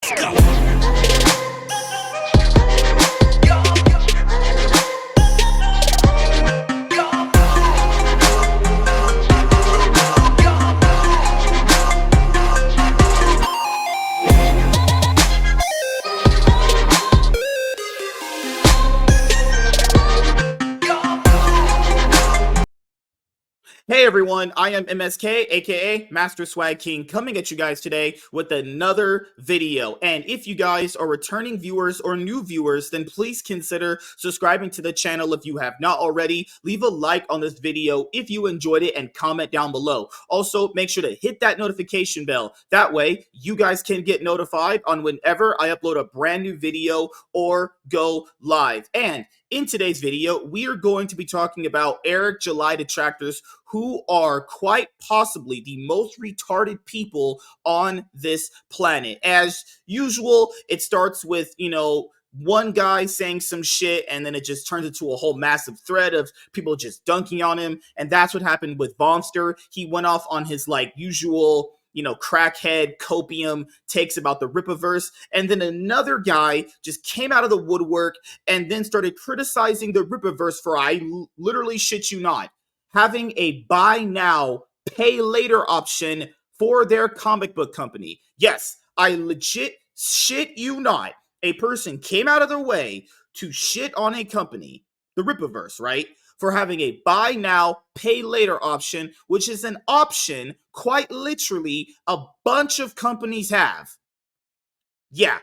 Let's go. Hey everyone, I am MSK, aka Master Swag King, coming at you guys today with another video. And if you guys are returning viewers or new viewers, then please consider subscribing to the channel if you have not already. Leave a like on this video if you enjoyed it and comment down below. Also, make sure to hit that notification bell. That way, you guys can get notified on whenever I upload a brand new video or go live. And in today's video, we are going to be talking about Eric July detractors who are quite possibly the most retarded people on this planet. As usual, it starts with, one guy saying some shit and then it just turns into a whole massive thread of people just dunking on him. And that's what happened with Vonster. He went off on his usual crackhead copium takes about the Rippaverse, and then another guy just came out of the woodwork and then started criticizing the Rippaverse for, I literally shit you not, having a buy now, pay later option for their comic book company. Yes, I legit shit you not. A person came out of their way to shit on a company, the Rippaverse, right? For having a buy now, pay later option, which is an option quite literally a bunch of companies have. Yeah,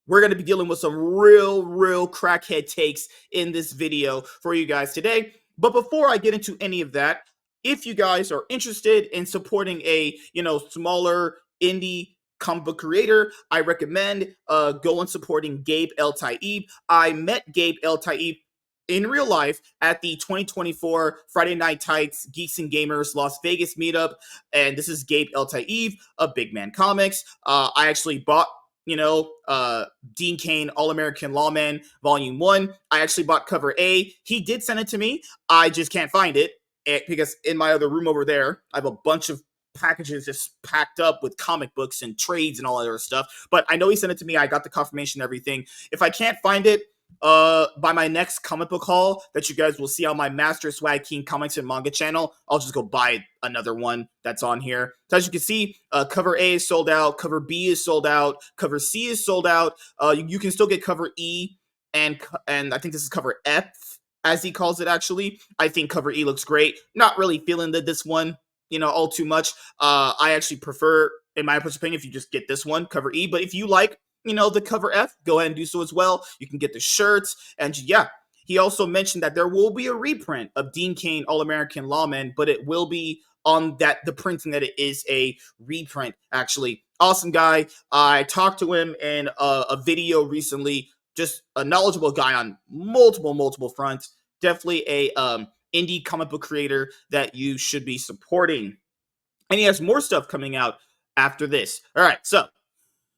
we're going to be dealing with some real crackhead takes in this video for you guys today. But before I get into any of that, if you guys are interested in supporting a, smaller indie comic book creator, I recommend go and supporting Gabe El Taib. I met Gabe El Taib in real life at the 2024 Friday Night Tights Geeks and Gamers Las Vegas meetup, and this is Gabe El Taib of Big Man Comics. I actually bought Dean Cain All-American Lawman Volume 1. I actually bought cover A. He did send it to me. I just can't find it because in my other room over there, I have a bunch of packages just packed up with comic books and trades and all that other stuff. But I know he sent it to me. I got the confirmation and everything. If I can't find it, by my next comic book haul that you guys will see on my Master Swag King comics and manga channel, I'll just go buy another one that's on here. So as you can see, cover A is sold out, cover B is sold out, cover C is sold out. You can still get cover E and I think this is cover F, as he calls it. Actually, I think cover E looks great. Not really feeling this one, all too much. I actually prefer, in my personal opinion, if you just get this one, cover E. But if you like, the cover F, go ahead and do so as well. You can get the shirts. And yeah, he also mentioned that there will be a reprint of Dean Cain All-American Lawman, but it will be on the printing that it is a reprint, actually. Awesome guy. I talked to him in a video recently. Just a knowledgeable guy on multiple fronts. Definitely a indie comic book creator that you should be supporting. And he has more stuff coming out after this. All right, so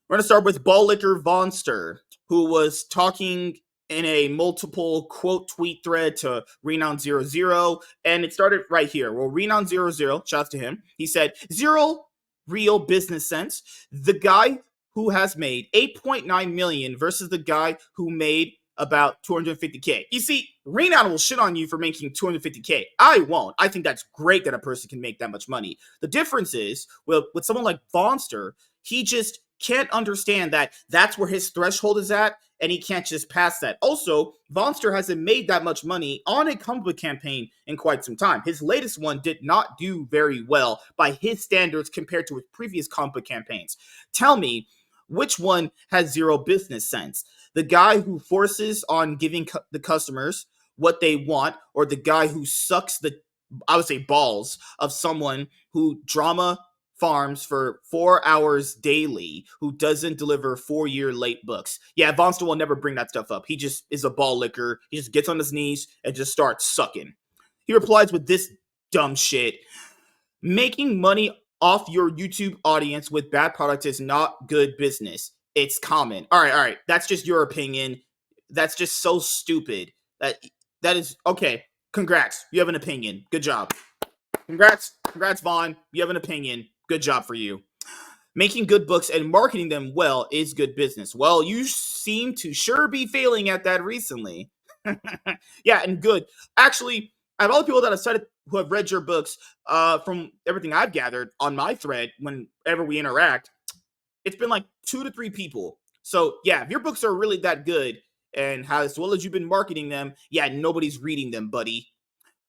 we're going to start with Ball Licker Vonster, who was talking in a multiple quote tweet thread to Renown00, and it started right here. Well, Renown00, shouts to him, he said, "Zero real business sense. The guy who has made 8.9 million versus the guy who made about 250K. You see, Renown will shit on you for making 250K. I won't. I think that's great that a person can make that much money. The difference is, with someone like Vonster, he just can't understand that that's where his threshold is at, and he can't just pass that. Also, Vonster hasn't made that much money on a comic book campaign in quite some time. His latest one did not do very well by his standards compared to his previous comic book campaigns. Tell me, which one has zero business sense? The guy who forces on giving the customers what they want, or the guy who sucks I would say, balls of someone who drama farms for 4 hours daily, who doesn't deliver 4-year late books? Yeah, Vonster will never bring that stuff up. He just is a ball licker. He just gets on his knees and just starts sucking. He replies with this dumb shit. "Making money off your YouTube audience with bad product is not good business. It's common." All right. That's just your opinion. That's just so stupid. That is okay. Congrats. You have an opinion. Good job. Congrats, Vaughn. You have an opinion. Good job for you. Making good books and marketing them well is good business. Well, you seem to sure be failing at that recently. Yeah, and good. Actually, out of all the people that I've cited who have read your books, from everything I've gathered on my thread, whenever we interact, it's been like 2 to 3 people. So yeah, if your books are really that good and how as well as you've been marketing them, yeah, nobody's reading them, buddy.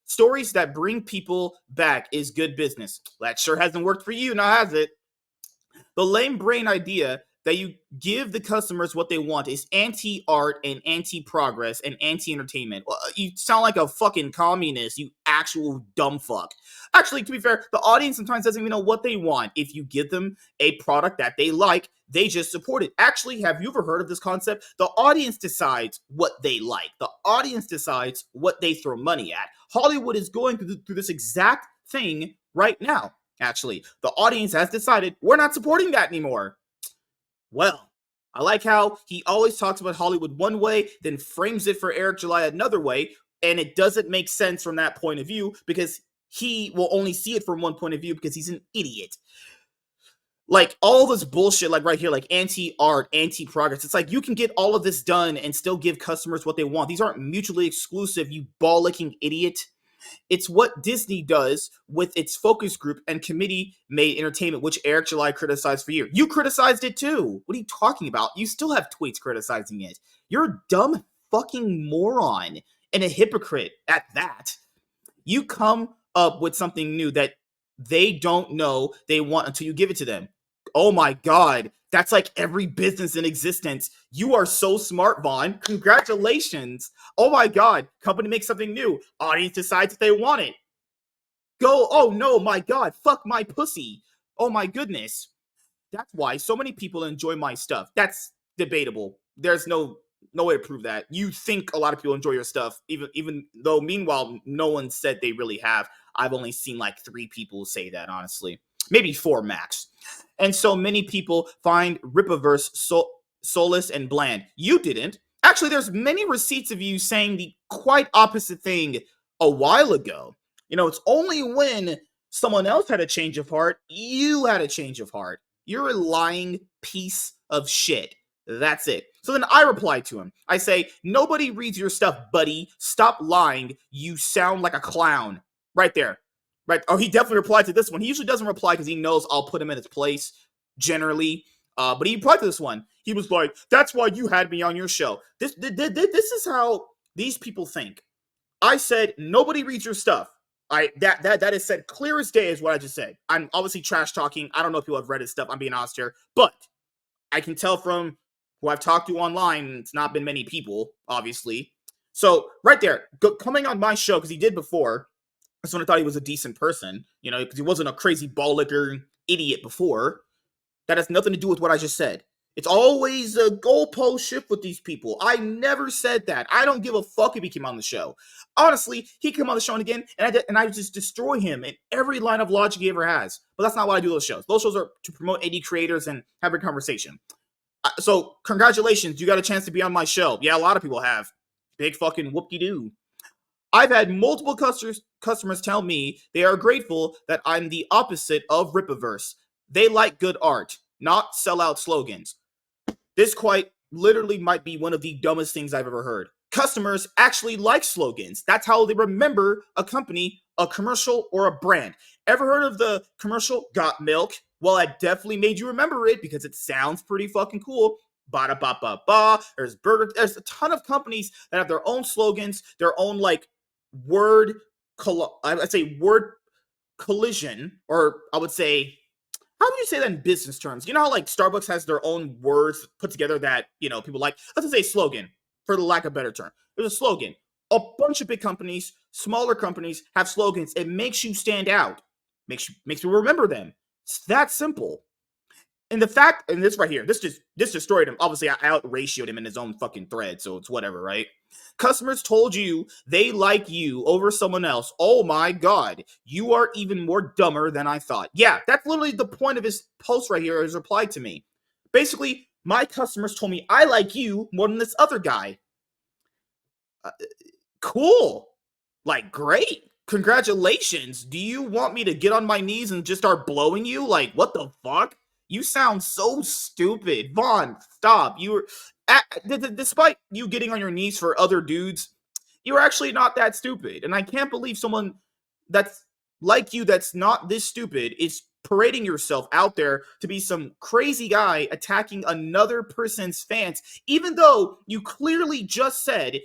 Stories that bring people back is good business. That sure hasn't worked for you, now has it? The lame brain idea that you give the customers what they want is anti-art and anti-progress and anti-entertainment. Well, you sound like a fucking communist, you actual dumb fuck. Actually, to be fair, the audience sometimes doesn't even know what they want. If you give them a product that they like, they just support it. Actually, have you ever heard of this concept? The audience decides what they like. The audience decides what they throw money at. Hollywood is going through this exact thing right now. Actually, the audience has decided we're not supporting that anymore. Well, I like how he always talks about Hollywood one way, then frames it for Eric July another way, and it doesn't make sense from that point of view because he will only see it from one point of view because he's an idiot. Like all this bullshit, like right here, like anti-art, anti-progress. It's like you can get all of this done and still give customers what they want. These aren't mutually exclusive, you ball-licking idiot. It's what Disney does with its focus group and committee-made entertainment, which Eric July criticized for years. You criticized it too. What are you talking about? You still have tweets criticizing it. You're a dumb fucking moron and a hypocrite at that. You come up with something new that they don't know they want until you give it to them. Oh my god, that's like every business in existence. You are so smart, Vaughn. Congratulations. Oh my god, company makes something new. Audience decides if they want it. Go, oh no, my god, fuck my pussy. Oh my goodness. That's why so many people enjoy my stuff. That's debatable. There's no way to prove that. You think a lot of people enjoy your stuff, even though meanwhile no one said they really have. I've only seen like 3 people say that, honestly. Maybe 4 max. And so many people find Rippaverse soulless and bland. You didn't. Actually, there's many receipts of you saying the quite opposite thing a while ago. You know, it's only when someone else had a change of heart, you had a change of heart. You're a lying piece of shit. That's it. So then I reply to him. I say, nobody reads your stuff, buddy. Stop lying. You sound like a clown. Right there. Right. Oh, he definitely replied to this one. He usually doesn't reply because he knows I'll put him in his place, generally. But he replied to this one. He was like, that's why you had me on your show. This is how these people think. I said, nobody reads your stuff. That is said clear as day is what I just said. I'm obviously trash talking. I don't know if people have read his stuff. I'm being honest here. But I can tell from who I've talked to online, it's not been many people, obviously. So right there, coming on my show, because he did before, that's when I thought he was a decent person, you know, because he wasn't a crazy ball licker idiot before. That has nothing to do with what I just said. It's always a goalpost shift with these people. I never said that. I don't give a fuck if he came on the show. Honestly, he came on the show again, and I just destroy him in every line of logic he ever has. But that's not what I do those shows. Those shows are to promote indie creators and have a conversation. So congratulations, you got a chance to be on my show. Yeah, a lot of people have. Big fucking whoop-de-doo. I've had multiple customers tell me they are grateful that I'm the opposite of Rippaverse. They like good art, not sellout slogans. This quite literally might be one of the dumbest things I've ever heard. Customers actually like slogans. That's how they remember a company, a commercial, or a brand. Ever heard of the commercial Got Milk? Well, I definitely made you remember it because it sounds pretty fucking cool. Ba da ba ba ba. There's Burger. There's a ton of companies that have their own slogans, their own like word. I'd say word collision, or I would say, how would you say that in business terms? You know how like Starbucks has their own words put together that, you know, people like? Let's just say slogan, for the lack of a better term. There's a slogan. A bunch of big companies, smaller companies have slogans. It makes you stand out. Makes you remember them. It's that simple. And the fact, and this right here, this destroyed him. Obviously, I out-ratioed him in his own fucking thread, so it's whatever, right? Customers told you they like you over someone else. Oh my god, you are even more dumber than I thought. Yeah, that's literally the point of his post right here, his reply to me. Basically, my customers told me I like you more than this other guy. Cool. Like, great. Congratulations. Do you want me to get on my knees and just start blowing you? Like, what the fuck? You sound so stupid. Vaughn, stop. Despite you getting on your knees for other dudes, you're actually not that stupid. And I can't believe someone that's like you that's not this stupid is parading yourself out there to be some crazy guy attacking another person's fans, even though you clearly just said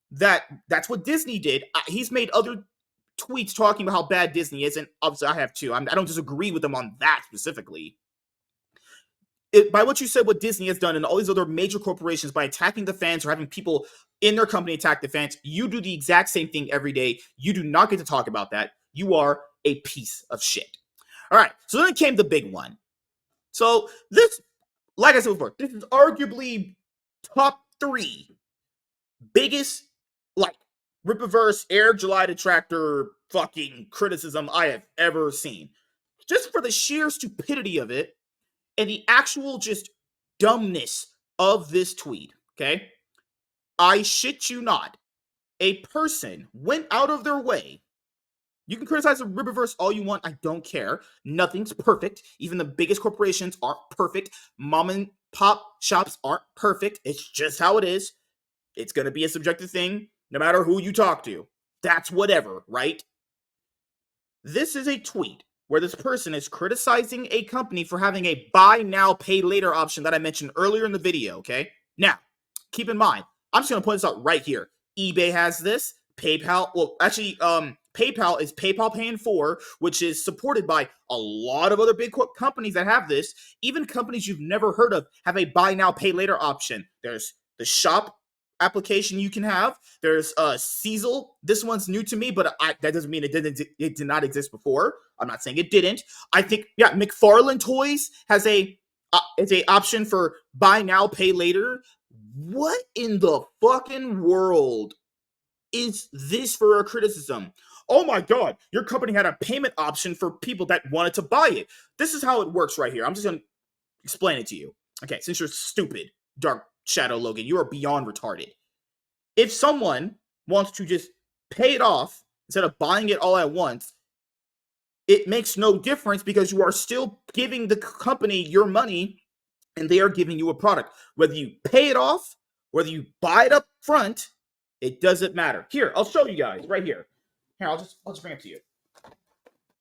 that that's what Disney did. He's made other tweets talking about how bad Disney is, and obviously I have too. I don't disagree with him on that specifically. By what you said, what Disney has done and all these other major corporations by attacking the fans or having people in their company attack the fans, you do the exact same thing every day. You do not get to talk about that. You are a piece of shit. All right, so then came the big one. So this, like I said before, this is arguably top 3 biggest, like, Rippaverse Air July Detractor fucking criticism I have ever seen. Just for the sheer stupidity of it and the actual just dumbness of this tweet, okay? I shit you not. A person went out of their way. You can criticize the Rippaverse all you want. I don't care. Nothing's perfect. Even the biggest corporations aren't perfect. Mom and pop shops aren't perfect. It's just how it is. It's going to be a subjective thing no matter who you talk to. That's whatever, right? This is a tweet where this person is criticizing a company for having a buy now, pay later option that I mentioned earlier in the video, okay? Now, keep in mind, I'm just going to point this out right here. eBay has this. PayPal, well, actually, PayPal is PayPal Pay in 4, which is supported by a lot of other big companies that have this. Even companies you've never heard of have a buy now, pay later option. There's the Shop application you can have. There's Cecil. This one's new to me, but that doesn't mean it did not exist before. I'm not saying it didn't. I think, yeah, McFarlane Toys has a option for buy now, pay later. What in the fucking world is this for a criticism? Oh my god, your company had a payment option for people that wanted to buy it. This is how it works right here. I'm just going to explain it to you. Okay, since you're stupid, Dark Shadow Logan, you are beyond retarded. If someone wants to just pay it off instead of buying it all at once, it makes no difference because you are still giving the company your money and they are giving you a product. Whether you pay it off, whether you buy it up front, it doesn't matter. Here, I'll show you guys right here. Here, I'll just bring it to you.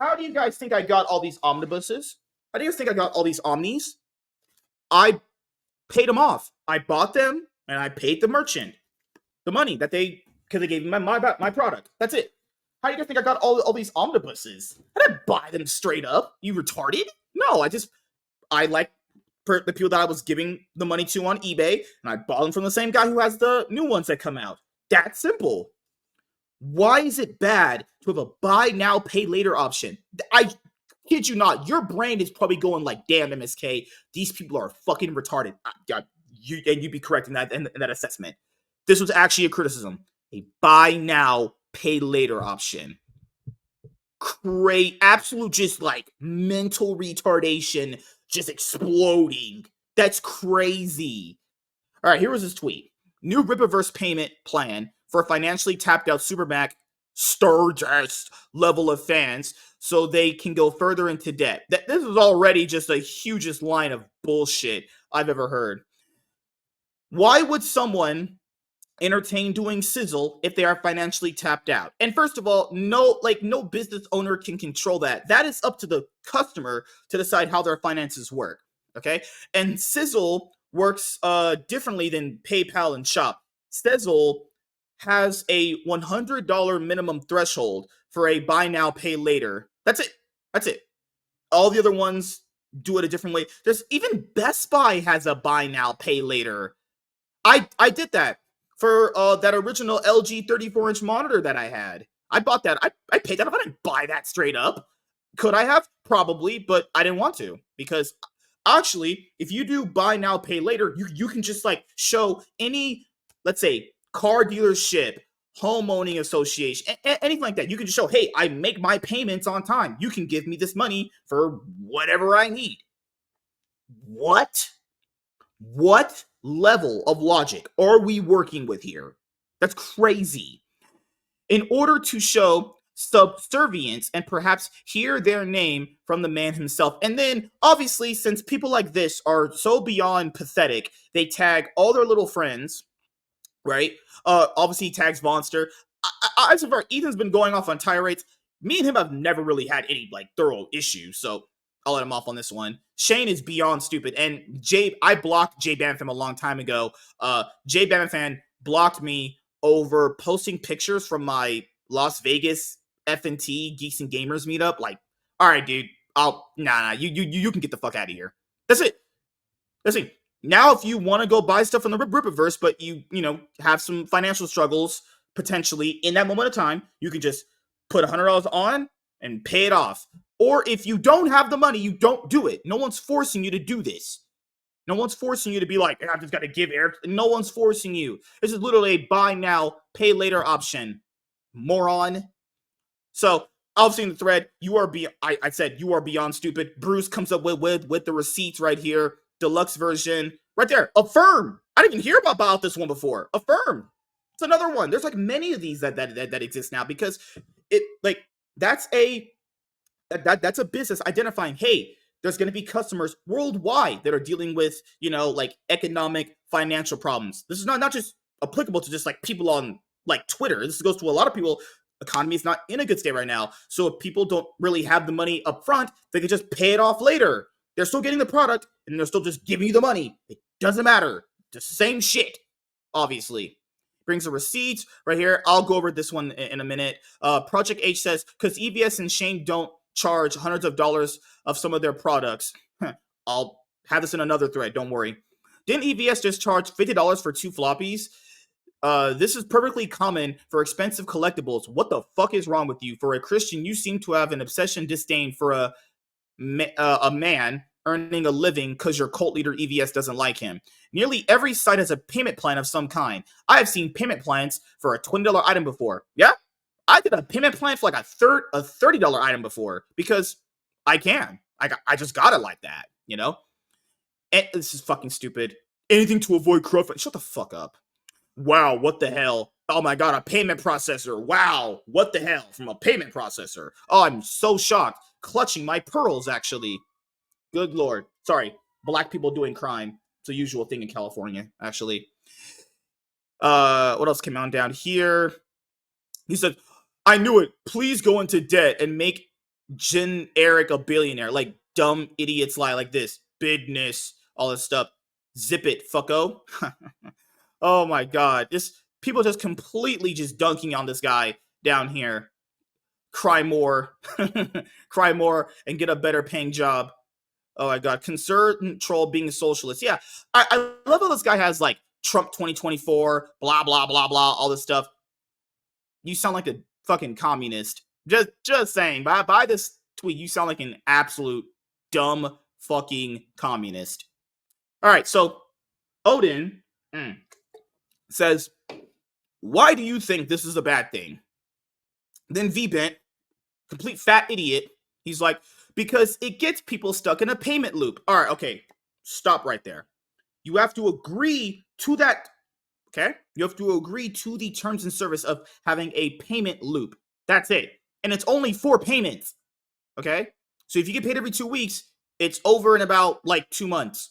How do you guys think I got all these omnibuses? How do you guys think I got all these omnis? I paid them off. I bought them and I paid the merchant the money that because they gave me my product. That's it. How do you guys think I got all these omnibuses? I didn't buy them straight up. You retarded? No, I like the people that I was giving the money to on eBay, and I bought them from the same guy who has the new ones that come out. That simple. Why is it bad to have a buy now, pay later option? I kid you not, your brain is probably going like, damn, MSK, these people are fucking retarded. You'd be correct in that assessment. This was actually a criticism. A buy now, pay later option. Absolute just like mental retardation just exploding. That's crazy. All right, here was his tweet. New Rippaverse payment plan for financially tapped out Supermac Sturgis level of fans so they can go further into debt. This is already just the hugest line of bullshit I've ever heard. Why would someone entertain doing sizzle if they are financially tapped out? And first of all, no business owner can control that. That is up to the customer to decide how their finances work. Okay, and sizzle works differently than PayPal and Shop. Sizzle has a $100 minimum threshold for a buy now, pay later. That's it. All the other ones do it a different way. There's even Best Buy has a buy now, pay later. I did that for that original LG 34-inch monitor that I had. I bought that. I paid that off. I didn't buy that straight up. Could I have? Probably, but I didn't want to because actually, if you do buy now, pay later, you can just like show any, let's say, car dealership, homeowning association, anything like that. You can just show, hey, I make my payments on time. You can give me this money for whatever I need. What level of logic are we working with here? That's crazy. In order to show subservience and perhaps hear their name from the man himself. And then, obviously, since people like this are so beyond pathetic, they tag all their little friends, right? Obviously, he tags Vonster. So far, Ethan's been going off on tirades. Me and him have never really had any like thorough issues, so I'll let him off on this one. Shane is beyond stupid, and I blocked Jay Banfam a long time ago. Jay Banfam blocked me over posting pictures from my Las Vegas F&T Geeks and Gamers meetup. Like, all right, dude, you can get the fuck out of here. That's it. That's it. Now, if you want to go buy stuff from the Rippaverse, but you have some financial struggles potentially in that moment of time, you can just put $100 on and pay it off. Or if you don't have the money, you don't do it. No one's forcing you to do this. No one's forcing you to be like, I've just got to give Eric. No one's forcing you. This is literally a buy now, pay later option. Moron. So, obviously in the thread, I said you are beyond stupid. Bruce comes up with the receipts right here. Deluxe version. Right there. Affirm. I didn't even hear about this one before. Affirm. It's another one. There's like many of these that exist now because it like that's a business identifying, hey, there's going to be customers worldwide that are dealing with, like economic, financial problems. This is not just applicable to just like people on like Twitter. This goes to a lot of people. Economy is not in a good state right now. So if people don't really have the money up front, they can just pay it off later. They're still getting the product and they're still just giving you the money. It doesn't matter. The same shit, obviously. Brings the receipts right here. I'll go over this one in a minute. Project H says, because EVS and Shane don't charge hundreds of dollars of some of their products. I'll have this in another thread. Don't worry. Didn't EVS just charge $50 for 2 floppies? This is perfectly common for expensive collectibles. What the fuck is wrong with you? For a Christian, you seem to have an obsession disdain for a man earning a living because your cult leader EVS doesn't like him. Nearly every site has a payment plan of some kind. I have seen payment plans for a $20 item before. Yeah, I did a payment plan for like a $30 item before because I can. I just got it like that, And this is fucking stupid. Anything to avoid crowdfunding. Shut the fuck up. Wow, what the hell? Oh my god, a payment processor. Wow, what the hell? From a payment processor. Oh, I'm so shocked. Clutching my pearls, actually. Good lord. Sorry, black people doing crime. It's a usual thing in California, actually. What else came on down here? He said, I knew it. Please go into debt and make Eric a billionaire. Like dumb idiots lie like this. Business, all this stuff. Zip it, fucko. Oh my god. People just completely just dunking on this guy down here. Cry more. Cry more and get a better paying job. Oh my god. Concerned troll being a socialist. Yeah. I love how this guy has like Trump 2024, blah, blah, blah, blah, all this stuff. You sound like a fucking communist. Just saying. By this tweet, you sound like an absolute dumb fucking communist. All right. So Odin says, why do you think this is a bad thing? Then V-Bent, complete fat idiot, he's like, because it gets people stuck in a payment loop. All right, okay, stop right there. You have to agree to that, okay? You have to agree to the terms and service of having a payment loop. That's it. And it's only 4 payments, okay? So if you get paid every 2 weeks, it's over in about like 2 months.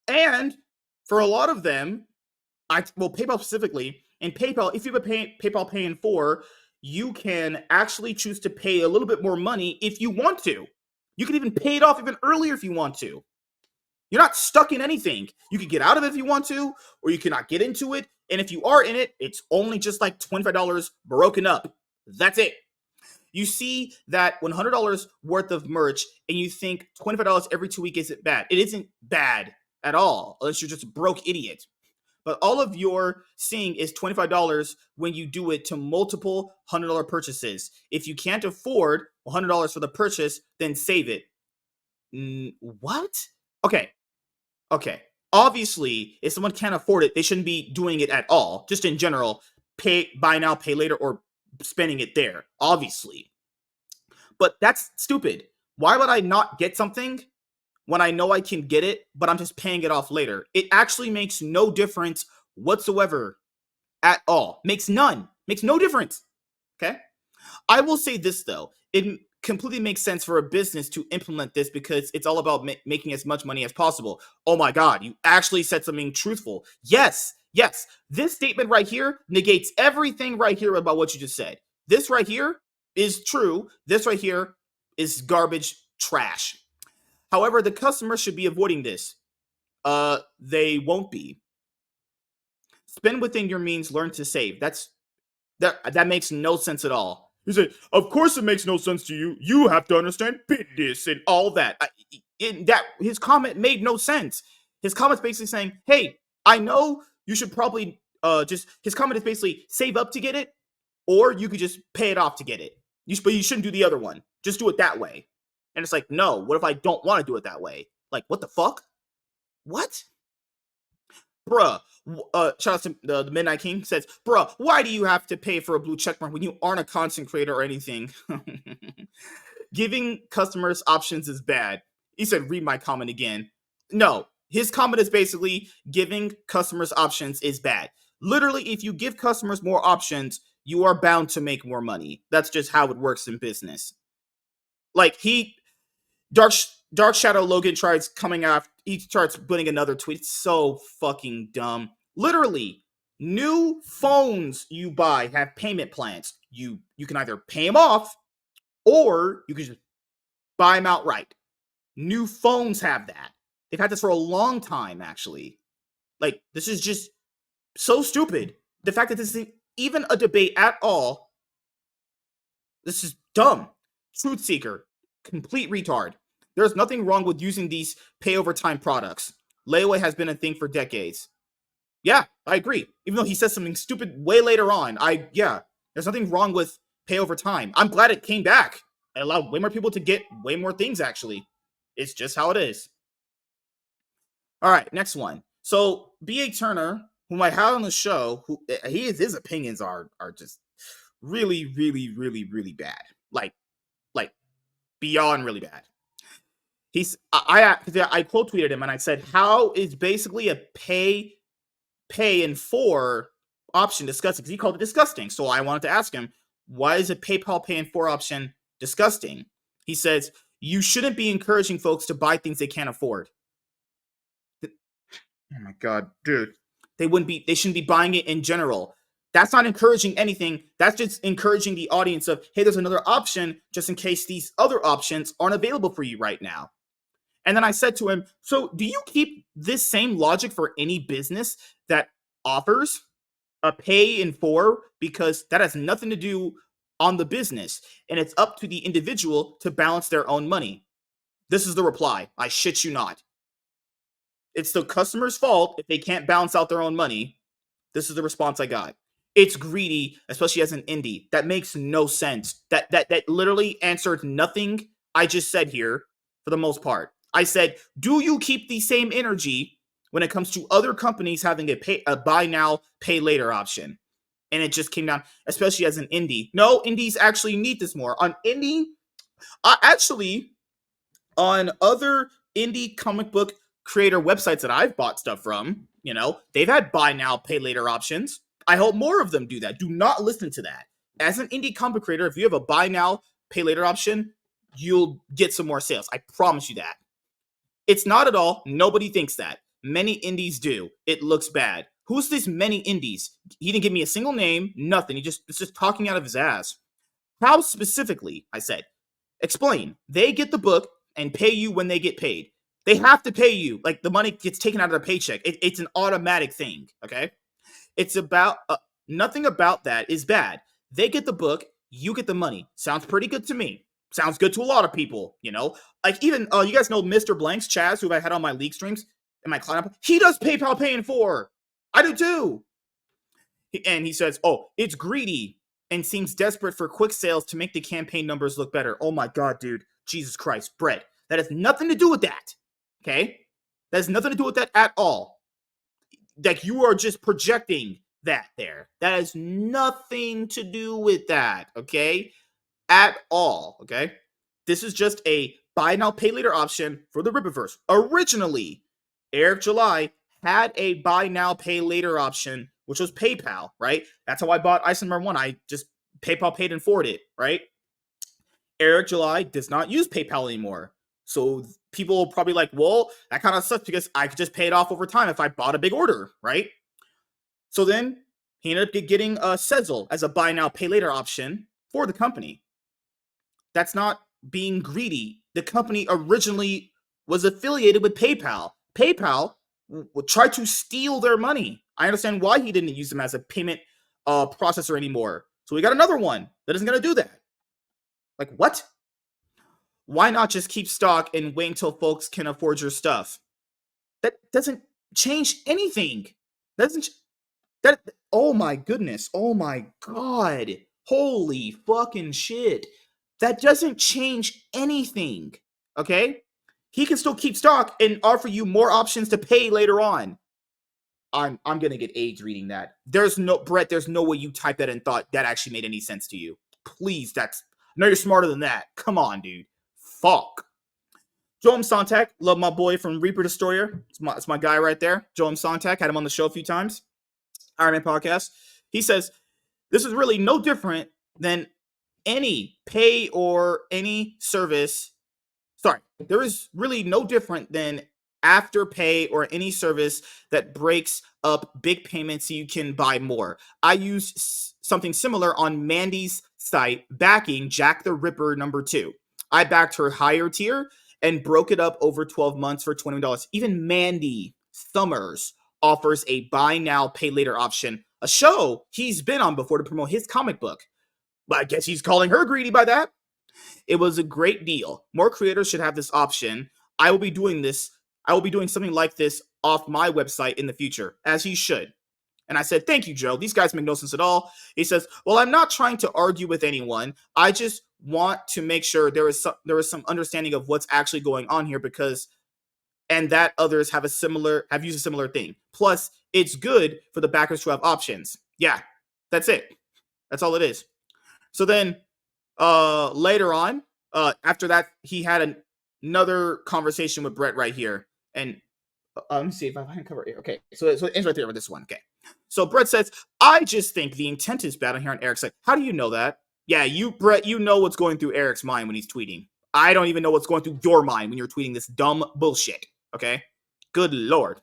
And for a lot of them, PayPal specifically, and PayPal, if you have a PayPal Pay in 4, you can actually choose to pay a little bit more money if you want to. You can even pay it off even earlier if you want to. You're not stuck in anything. You can get out of it if you want to, or you cannot get into it. And if you are in it, it's only just like $25 broken up. That's it. You see that $100 worth of merch, and you think $25 every 2 weeks isn't bad. It isn't bad at all, unless you're just a broke idiot. But all of your seeing is $25 when you do it to multiple $100 purchases. If you can't afford $100 for the purchase, then save it. What? Okay. Obviously, if someone can't afford it, they shouldn't be doing it at all. Just in general, buy now, pay later, or spending it there. Obviously. But that's stupid. Why would I not get something when I know I can get it, but I'm just paying it off later? It actually makes no difference whatsoever at all. Makes no difference. Okay? I will say this though, it completely makes sense for a business to implement this because it's all about making as much money as possible. Oh my god, you actually said something truthful. Yes, yes. This statement right here negates everything right here about what you just said. This right here is true. This right here is garbage trash. However, the customer should be avoiding this. They won't be. Spend within your means, learn to save. That makes no sense at all. He said, "Of course it makes no sense to you. You have to understand business and all that." That his comment made no sense. His comment's basically saying, "Hey, I know you should probably just." His comment is basically save up to get it, or you could just pay it off to get it. But you shouldn't do the other one. Just do it that way. And it's like, no. What if I don't want to do it that way? Like, what the fuck? What? Bruh, shout out to the Midnight King says, bruh, why do you have to pay for a blue checkmark when you aren't a content creator or anything? Giving customers options is bad. He said, read my comment again. No, his comment is basically giving customers options is bad. Literally, if you give customers more options, you are bound to make more money. That's just how it works in business. Like Dark Dark Shadow Logan tries coming after. He starts putting another tweet. It's so fucking dumb. Literally, new phones you buy have payment plans. You can either pay them off, or you can just buy them outright. New phones have that. They've had this for a long time, actually. Like, this is just so stupid. The fact that this isn't even a debate at all. This is dumb. Truth seeker. Complete retard. There's nothing wrong with using these pay over time products. Layaway has been a thing for decades. Yeah, I agree. Even though he says something stupid way later on, there's nothing wrong with pay over time. I'm glad it came back. It allowed way more people to get way more things, actually. It's just how it is. All right, next one. So, B.A. Turner, whom I had on the show, his opinions are just really, really, really, really bad. Like beyond really bad. I quote tweeted him and I said, how is basically a pay in four option disgusting? Because he called it disgusting. So I wanted to ask him, why is a PayPal pay in four option disgusting? He says, you shouldn't be encouraging folks to buy things they can't afford. Oh my god, dude. They shouldn't be buying it in general. That's not encouraging anything. That's just encouraging the audience of, hey, there's another option just in case these other options aren't available for you right now. And then I said to him, so do you keep this same logic for any business that offers a pay in four? Because that has nothing to do on the business. And it's up to the individual to balance their own money. This is the reply. I shit you not. It's the customer's fault if they can't balance out their own money. This is the response I got. It's greedy, especially as an indie. That makes no sense. That literally answered nothing I just said here for the most part. I said, do you keep the same energy when it comes to other companies having a buy now, pay later option? And it just came down, especially as an indie. No, indies actually need this more. On other indie comic book creator websites that I've bought stuff from, they've had buy now, pay later options. I hope more of them do that. Do not listen to that. As an indie comic creator, if you have a buy now, pay later option, you'll get some more sales. I promise you that. It's not at all. Nobody thinks that. Many indies do. It looks bad. Who's this many indies? He didn't give me a single name, nothing. It's just talking out of his ass. How specifically? I said. Explain. They get the book and pay you when they get paid. They have to pay you. Like, the money gets taken out of their paycheck. It's an automatic thing, okay? It's about, nothing about that is bad. They get the book, you get the money. Sounds pretty good to me. Sounds good to a lot of people, Like, even, you guys know Mr. Blanks, Chaz, who I had on my league streams, and my client, he does PayPal pay in four. I do too. And he says, oh, it's greedy and seems desperate for quick sales to make the campaign numbers look better. Oh my god, dude. Jesus Christ, Brett. That has nothing to do with that. Okay? That has nothing to do with that at all. Like, you are just projecting that there. That has nothing to do with that, okay? At all, okay? This is just a buy now, pay later option for the Rippaverse. Originally, Eric July had a buy now, pay later option, which was PayPal, right? That's how I bought Ice Number 1. I just PayPal paid and forwarded, right? Eric July does not use PayPal anymore. So people will probably like, well, that kind of sucks because I could just pay it off over time if I bought a big order, right? So then he ended up getting Sezzle as a buy now, pay later option for the company. That's not being greedy. The company originally was affiliated with PayPal. PayPal would try to steal their money. I understand why he didn't use them as a payment processor anymore. So we got another one that isn't going to do that. Like, what? Why not just keep stock and wait until folks can afford your stuff? That doesn't change anything. Doesn't that? Oh my goodness. Oh my god. Holy fucking shit. That doesn't change anything. Okay? He can still keep stock and offer you more options to pay later on. I'm gonna get AIDS reading that. There's no Brett, there's no way you typed that and thought that actually made any sense to you. Please, I know you're smarter than that. Come on, dude. Fuck. Joam Sontak, love my boy from Reaper Destroyer. It's my guy right there. Joam Sontak, had him on the show a few times. Iron Man podcast. He says, this is really no different than any pay or any service. Sorry, there is really no different than Afterpay or any service that breaks up big payments so you can buy more. I use something similar on Mandy's site backing Jack the Ripper #2. I backed her higher tier and broke it up over 12 months for $21. Even Mandy Summers offers a buy now, pay later option, a show he's been on before to promote his comic book. But I guess he's calling her greedy by that. It was a great deal. More creators should have this option. I will be doing something like this off my website in the future, as he should. And I said, thank you, Joe. These guys make no sense at all. He says, well, I'm not trying to argue with anyone. I just want to make sure there is some understanding of what's actually going on here and that others have used a similar thing. Plus, it's good for the backers to have options. Yeah, that's it. That's all it is. So then later on, after that, he had another conversation with Brett right here. And let me see if I can cover it here. Okay, so it ends right there with this one. Okay. So Brett says, I just think the intent is bad on here on Eric's like, how do you know that? Yeah, Brett, you know what's going through Eric's mind when he's tweeting. I don't even know what's going through your mind when you're tweeting this dumb bullshit. Okay? Good Lord.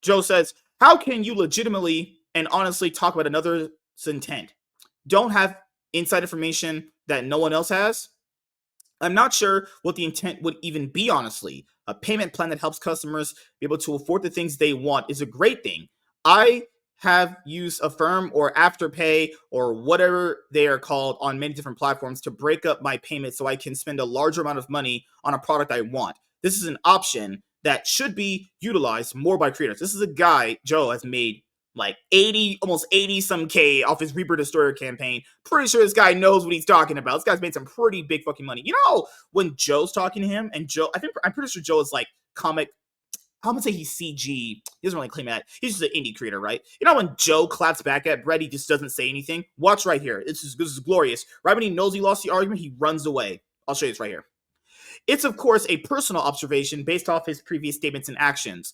Joe says, how can you legitimately and honestly talk about another's intent? Don't have inside information that no one else has? I'm not sure what the intent would even be, honestly. A payment plan that helps customers be able to afford the things they want is a great thing. I have used Affirm or Afterpay or whatever they are called on many different platforms to break up my payments so I can spend a larger amount of money on a product I want. This is an option that should be utilized more by creators. This is a guy, Joe, has made like almost 80 some K off his Reaper Destroyer campaign. Pretty sure this guy knows what he's talking about. This guy's made some pretty big fucking money. You know, when Joe's talking to him, and I'm pretty sure Joe is like comic, I'm gonna say he's CG. He doesn't really claim that. He's just an indie creator, right? You know, when Joe claps back at Brett, he just doesn't say anything. Watch right here. This is glorious. Right when he knows he lost the argument, he runs away. I'll show you this right here. It's, of course, a personal observation based off his previous statements and actions.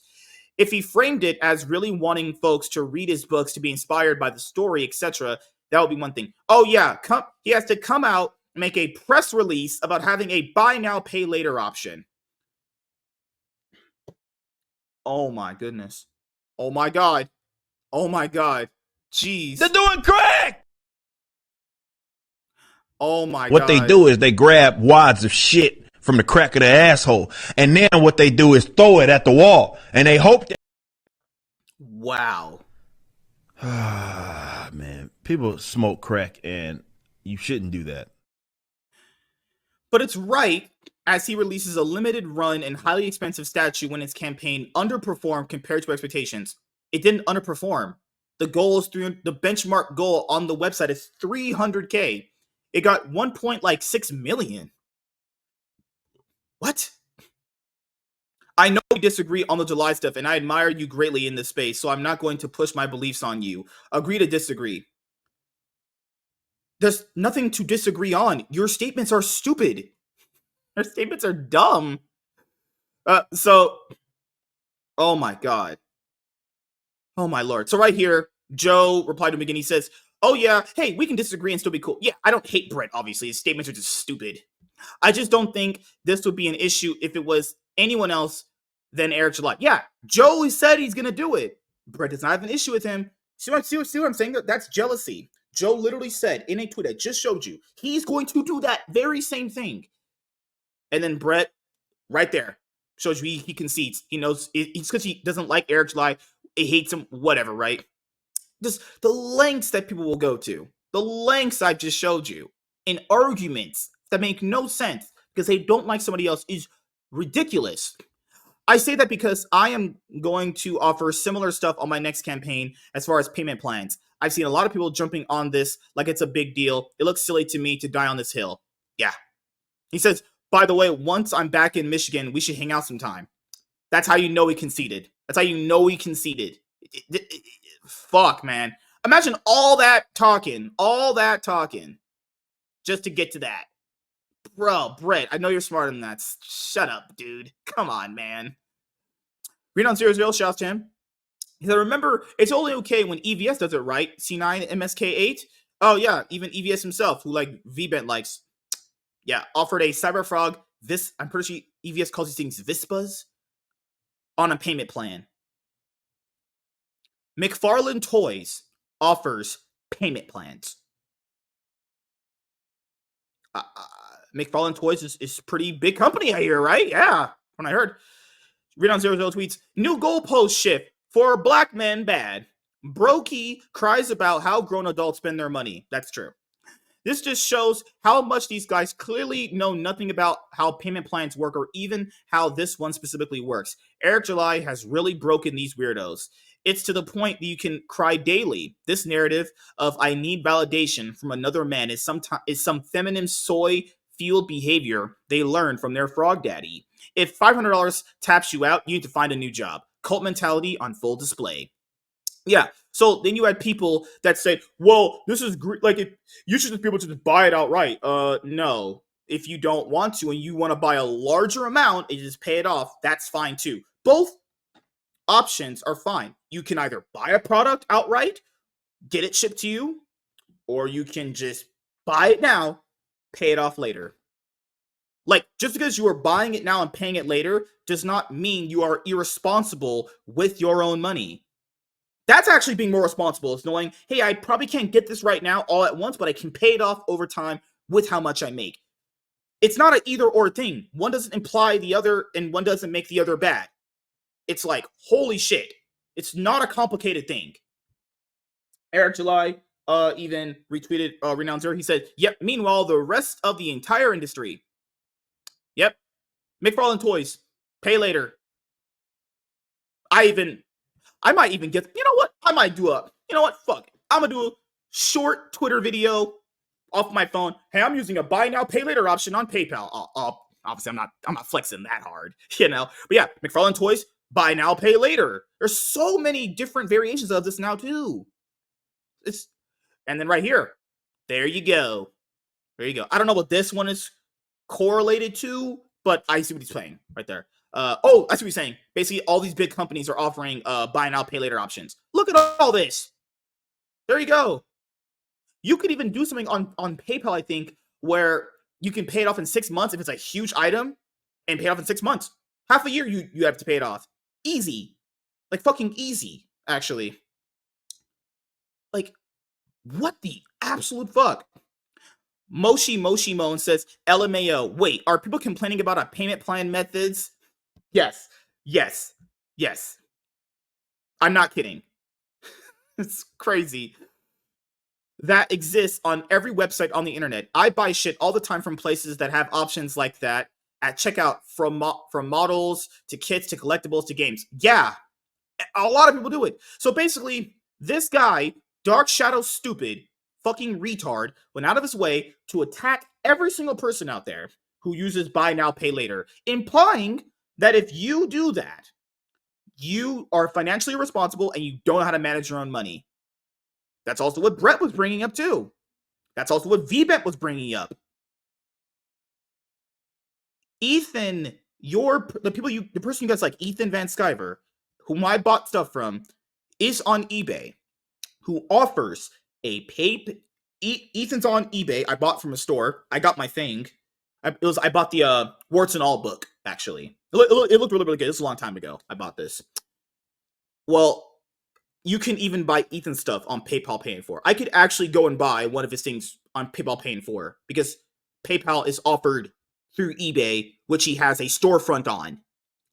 If he framed it as really wanting folks to read his books to be inspired by the story, etc., that would be one thing. Oh, yeah, he has to come out and make a press release about having a buy now, pay later option. Oh, my goodness. Oh, my God. Oh, my God. Jeez. They're doing crack! Oh, my God. What they do is they grab wads of shit from the crack of the asshole, and then what they do is throw it at the wall, and they hope that... Wow. Man, people smoke crack, and you shouldn't do that. But it's right, as he releases a limited run and highly expensive statue when his campaign underperformed compared to expectations. It didn't underperform. The goal is the benchmark goal on the website is 300K. It got 1.6 million. What? I know we disagree on the July stuff, and I admire you greatly in this space, so I'm not going to push my beliefs on you. Agree to disagree. There's nothing to disagree on. Your statements are stupid. Your statements are dumb. Oh my God. Oh my Lord. So right here, Joe replied to him again. He says, oh yeah, hey, we can disagree and still be cool. Yeah, I don't hate Brett, obviously. His statements are just stupid. I just don't think this would be an issue if it was anyone else than Eric July. Yeah, Joe said he's going to do it. Brett does not have an issue with him. See what I'm saying? That's jealousy. Joe literally said in a tweet I just showed you, he's going to do that very same thing. And then Brett, right there, shows you he concedes. He knows it's because he doesn't like Eric July. He hates him, whatever, right? Just the lengths that people will go to, the lengths I've just showed you in arguments that make no sense because they don't like somebody else is ridiculous. I say that because I am going to offer similar stuff on my next campaign as far as payment plans. I've seen a lot of people jumping on this like it's a big deal. It looks silly to me to die on this hill. Yeah. He says, by the way, once I'm back in Michigan, we should hang out sometime. That's how you know he conceded. That's how you know he conceded. Fuck, man. Imagine all that talking just to get to that. Bro, Brett, I know you're smarter than that. Shut up, dude. Come on, man. Green on 00, shouts to him. He said, remember, it's only okay when EVS does it right. C9, MSK8. Oh, yeah, even EVS himself, who, like, VBent likes. Yeah, offered a Cyberfrog, I'm pretty sure EVS calls these things Vispas, on a payment plan. McFarlane Toys offers payment plans. McFarlane Toys is pretty big company, I hear, right? Yeah, when I heard. Read on 00 tweets, new goalpost shift for black men bad. Brokey cries about how grown adults spend their money. That's true. This just shows how much these guys clearly know nothing about how payment plans work or even how this one specifically works. Eric July has really broken these weirdos. It's to the point that you can cry daily. This narrative of I need validation from another man is some feminine soy-fueled behavior they learned from their frog daddy. If $500 taps you out, you need to find a new job. Cult mentality on full display. Yeah. So then you had people that say, well, this is like, you should just be able to just buy it outright. No. If you don't want to and you want to buy a larger amount and just pay it off, that's fine too. Both options are fine. You can either buy a product outright, get it shipped to you, or you can just buy it now, pay it off later. Like, just because you are buying it now and paying it later does not mean you are irresponsible with your own money. That's actually being more responsible. It's knowing, hey, I probably can't get this right now all at once, but I can pay it off over time with how much I make. It's not an either or thing. One doesn't imply the other and one doesn't make the other bad. It's like, holy shit. It's not a complicated thing. Eric July even retweeted Renowned Zero. He said, yep, meanwhile, the rest of the entire industry. Yep. McFarlane Toys. Pay later. I might even get, you know what? I might do fuck it. I'm gonna do a short Twitter video off my phone. Hey, I'm using a buy now, pay later option on PayPal. Obviously, I'm not flexing that hard, you know? But yeah, McFarlane Toys, buy now, pay later. There's so many different variations of this now, too. And then right here, there you go. There you go. I don't know what this one is correlated to, but I see what he's saying right there. I see what he's saying. Basically, all these big companies are offering buy now, pay later options. Look at all this. There you go. You could even do something on PayPal, I think, where you can pay it off in 6 months if it's a huge item and pay it off in 6 months. Half a year you have to pay it off. Easy. Like fucking easy, actually. Like, what the absolute fuck? Moshi Moan says, LMAO, wait, are people complaining about our payment plan methods? Yes. I'm not kidding. It's crazy. That exists on every website on the internet. I buy shit all the time from places that have options like that at checkout, from models to kits to collectibles to games. Yeah, a lot of people do it. So basically, this guy, Dark Shadow Stupid, fucking retard, went out of his way to attack every single person out there who uses buy now, pay later, implying that if you do that, you are financially responsible and you don't know how to manage your own money. That's also what Brett was bringing up too. That's also what VBet was bringing up. Ethan, the person you guys like, Ethan Van Sciver, whom I bought stuff from, is on eBay, who offers Ethan's on eBay. I bought from a store. I got my thing. I bought the warts and all book, actually. It looked really, really good. This was a long time ago. I bought this. Well, you can even buy Ethan's stuff on PayPal Pay in 4. I could actually go and buy one of his things on PayPal Pay in 4 because PayPal is offered through eBay, which he has a storefront on.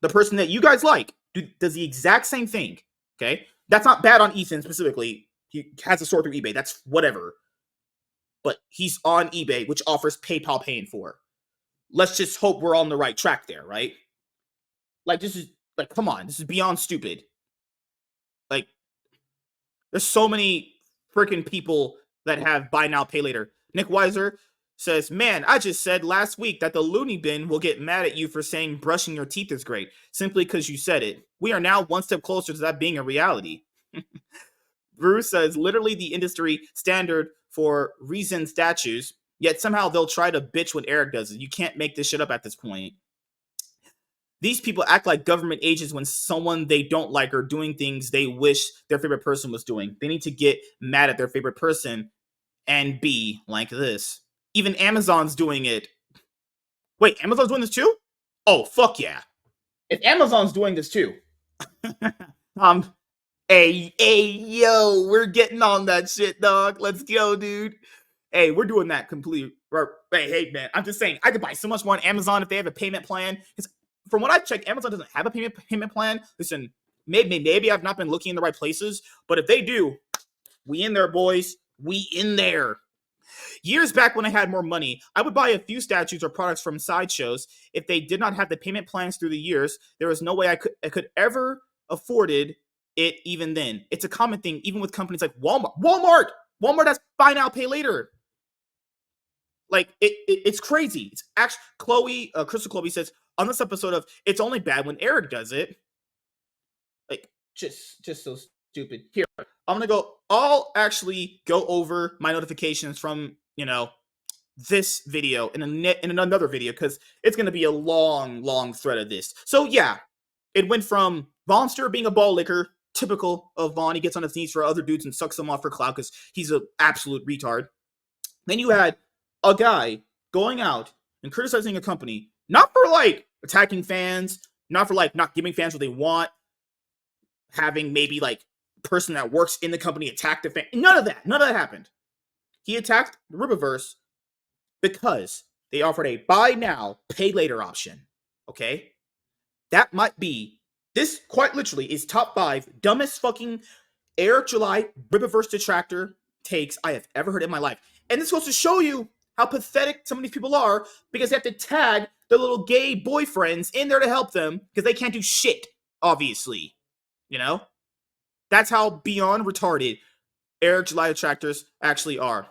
The person that you guys like does the exact same thing. Okay, that's not bad on Ethan specifically. He has a store through eBay. That's whatever. But he's on eBay, which offers PayPal Pay in 4. Let's just hope we're on the right track there, right? Like, this is, like, come on. This is beyond stupid. Like, there's so many freaking people that have buy now, pay later. Nick Weiser says, man, I just said last week that the loony bin will get mad at you for saying brushing your teeth is great, simply because you said it. We are now one step closer to that being a reality. Bruce says, literally the industry standard for reason statues, yet somehow they'll try to bitch when Eric does it. You can't make this shit up at this point. These people act like government agents when someone they don't like are doing things they wish their favorite person was doing. They need to get mad at their favorite person and be like this. Even Amazon's doing it. Wait, Amazon's doing this too? Oh, fuck yeah. If Amazon's doing this too. Hey, yo, we're getting on that shit, dog. Let's go, dude. Hey, we're doing that completely. Hey, man, I'm just saying, I could buy so much more on Amazon if they have a payment plan. Because from what I've checked, Amazon doesn't have a payment plan. Listen, maybe I've not been looking in the right places, but if they do, we in there, boys. We in there. Years back when I had more money, I would buy a few statues or products from sideshows. If they did not have the payment plans through the years, there was no way I could ever afforded it even then. It's a common thing, even with companies like Walmart. Walmart has buy now, pay later. Like, it's crazy. It's actually, Crystal Chloe says, on this episode of It's Only Bad When Eric Does It, like, just so stupid. Here, I'll actually go over my notifications from, this video in another video, because it's going to be a long thread of this. So, yeah, it went from Vonster being a ball licker, typical of Vaughn. He gets on his knees for other dudes and sucks them off for clout because he's an absolute retard. Then you had a guy going out and criticizing a company, not for, like, attacking fans, not for, like, not giving fans what they want, having maybe, like, a person that works in the company attack the fan. None of that happened. He attacked the Rippaverse because they offered a buy now, pay later option. Okay? That might be, this quite literally is top 5 dumbest fucking Eric July Rippaverse detractor takes I have ever heard in my life. And this goes to show you how pathetic some of these people are, because they have to tag their little gay boyfriends in there to help them because they can't do shit, obviously. That's how beyond retarded Eric July detractors actually are.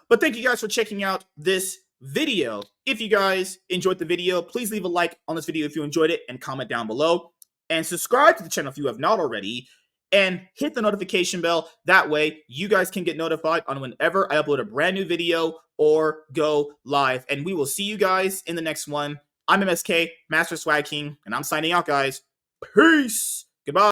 But thank you guys for checking out this video. If you guys enjoyed the video, please leave a like on this video if you enjoyed it and comment down below. And subscribe to the channel if you have not already. And hit the notification bell. That way, you guys can get notified on whenever I upload a brand new video or go live. And we will see you guys in the next one. I'm MSK, Master Swag King, and I'm signing out, guys. Peace. Goodbye.